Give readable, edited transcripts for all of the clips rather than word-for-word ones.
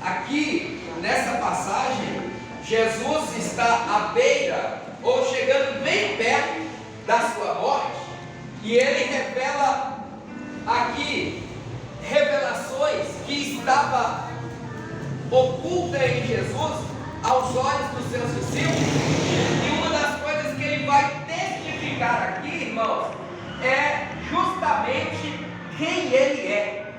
aqui nessa passagem, Jesus está à beira, ou chegando bem perto da sua morte, e ele revela aqui revelações que estava oculta em Jesus aos olhos dos seus discípulos. E uma das coisas que ele vai testificar aqui, irmãos, é justamente quem ele é.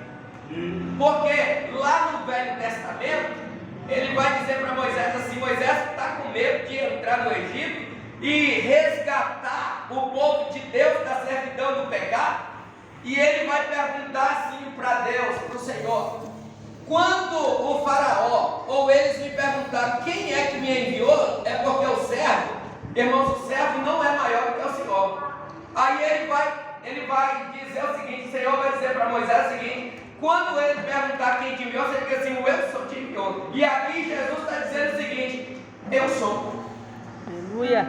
Porque lá no Velho Testamento ele vai dizer para Moisés assim: Moisés está com medo de entrar no Egito e resgatar o povo de Deus da servidão do pecado. E ele vai perguntar assim para Deus, para o Senhor: quando o faraó, ou eles me perguntaram quem é que me enviou, é porque o servo, irmãos, o servo não é maior do que o Senhor. Aí ele vai dizer o seguinte: o Senhor vai dizer para Moisés o seguinte: quando ele perguntar quem te enviou, você diz assim: o eu sou te enviou. E aqui Jesus está dizendo o seguinte: eu sou. Aleluia.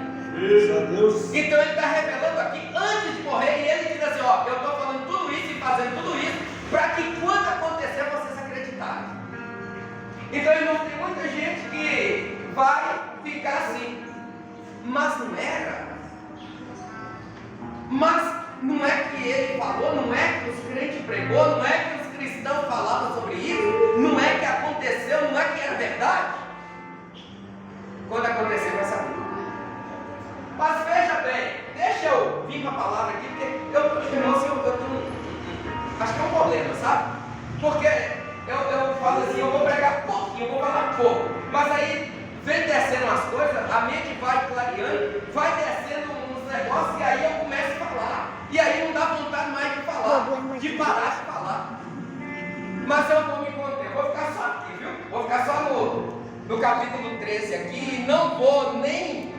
Então ele está revelando aqui antes de morrer, e ele diz assim: ó, eu estou falando tudo isso e fazendo tudo isso para que quando acontecer vocês acreditarem. Então, irmão, tem muita gente que vai ficar assim, mas não era. Mas não é que ele falou, não é que os crentes pregou, não é que os cristãos falavam sobre isso, não é que aconteceu, não é que era verdade. Quando acontecer vai saber. Mas veja bem, deixa eu vir com a palavra aqui, porque irmãos, eu acho que é um problema, sabe? Porque eu falo assim, eu vou pregar pouquinho, eu vou falar pouco, mas aí vem descendo as coisas, a mente vai clareando, vai descendo uns negócios, e aí eu começo a falar, e aí não dá vontade mais de falar, de parar de falar. Mas eu vou me conter, vou ficar só aqui, viu? Vou ficar só no capítulo 13 aqui, e não vou nem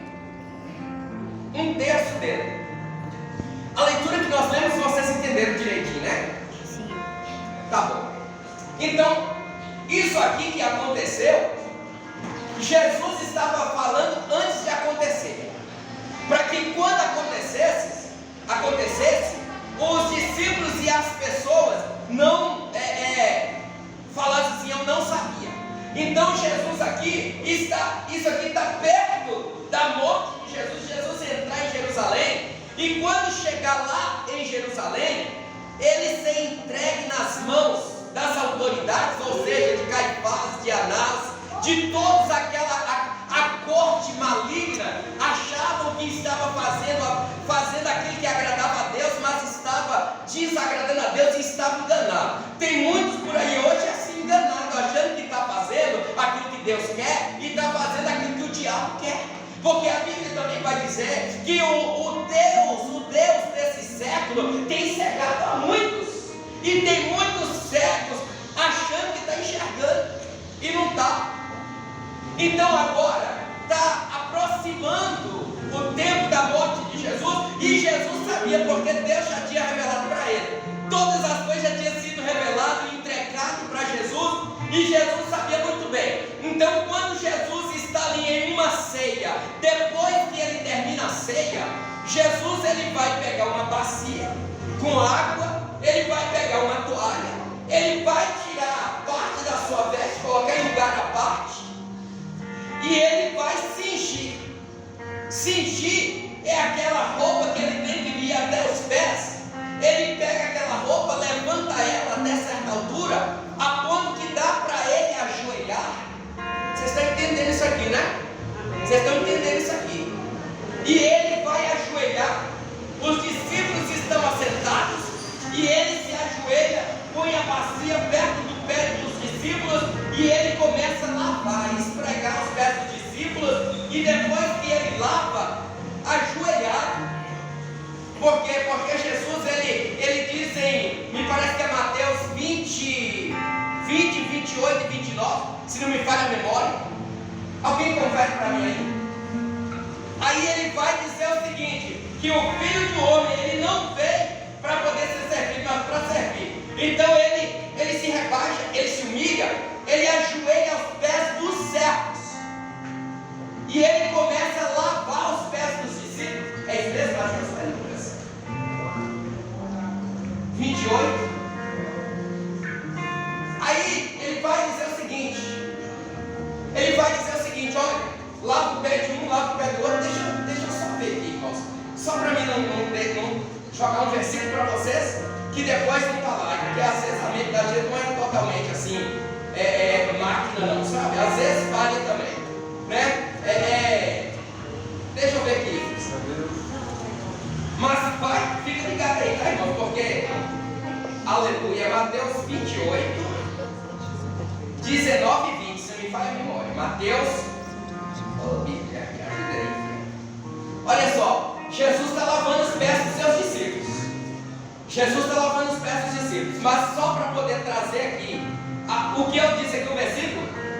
um terço dele. A leitura que nós lemos, vocês entenderam direitinho, né? Sim. Tá bom. Então, isso aqui que aconteceu, Jesus estava falando antes de acontecer, para que quando acontecesse, os discípulos e as pessoas não falassem assim: eu não sabia. Então Jesus aqui isso aqui está perto da morte de Jesus. Jesus entrar em Jerusalém, e quando chegar lá em Jerusalém, ele ser entregue nas mãos das autoridades, ou seja, de Caifás, de Anás, de todos a corte maligna, achavam que estava fazendo aquilo que agradava a Deus, mas estava desagradando a Deus e estava enganado. Tem muitos por aí hoje assim enganados, achando que está fazendo aquilo que Deus quer e está fazendo aquilo que o diabo quer. Porque a Bíblia também vai dizer que o Deus desse século tem cegado a muitos. E tem muitos cegos achando que está enxergando e não está. Então agora está aproximando o tempo da morte de Jesus, e Jesus sabia, porque Deus já tinha revelado para ele. Todas as coisas já tinham sido reveladas e entregadas para Jesus, e Jesus sabia muito bem. Então quando Jesus está ali em uma ceia, depois que ele termina a ceia, Jesus ele vai pegar uma bacia com água, ele vai pegar uma toalha, ele vai tirar parte da sua veste, colocar em lugar à parte, e ele vai cingir. Cingir é aquela roupa que ele tem que vir até os pés. Ele pega aquela roupa, levanta ela até certa altura, a ponto que dá para ele ajoelhar. Vocês estão entendendo isso aqui, né? Vocês estão entendendo isso aqui? E ele vai ajoelhar. Os discípulos estão assentados, e ele se ajoelha, põe a bacia perto do pé dos discípulos, e ele começa a lavar, esfregar os pés dos discípulos, e depois que ele lava, ajoelhado. Por quê? Porque Jesus, ele diz em, me parece que é Mateus 20, 28 e 29, se não me falha a memória. Alguém confere para mim aí? Aí ele vai dizer o seguinte, que o Filho do Homem, ele não veio para poder ser servido, mas para servir. Então ele se rebaixa, ele se humilha, ele ajoelha aos pés dos servos, e ele começa a lavar os pés dos discípulos. É isso mesmo, Mateus? 28. Aí ele vai dizer o seguinte: jogar um versículo para vocês que depois não está lá, porque às vezes a mente da gente não é totalmente assim, máquina não, sabe? Às vezes falha também, né? Deixa eu ver aqui. Mas vai, fica ligado aí, tá, irmão? Porque, aleluia, Mateus 28, 19 e 20, se não me falha a memória. Mateus, Bíblia, que ajuda aí. Olha só, Jesus está lavando os pés dos seus discípulos. Jesus está lavando os pés dos discípulos, mas só para poder trazer aqui o que eu disse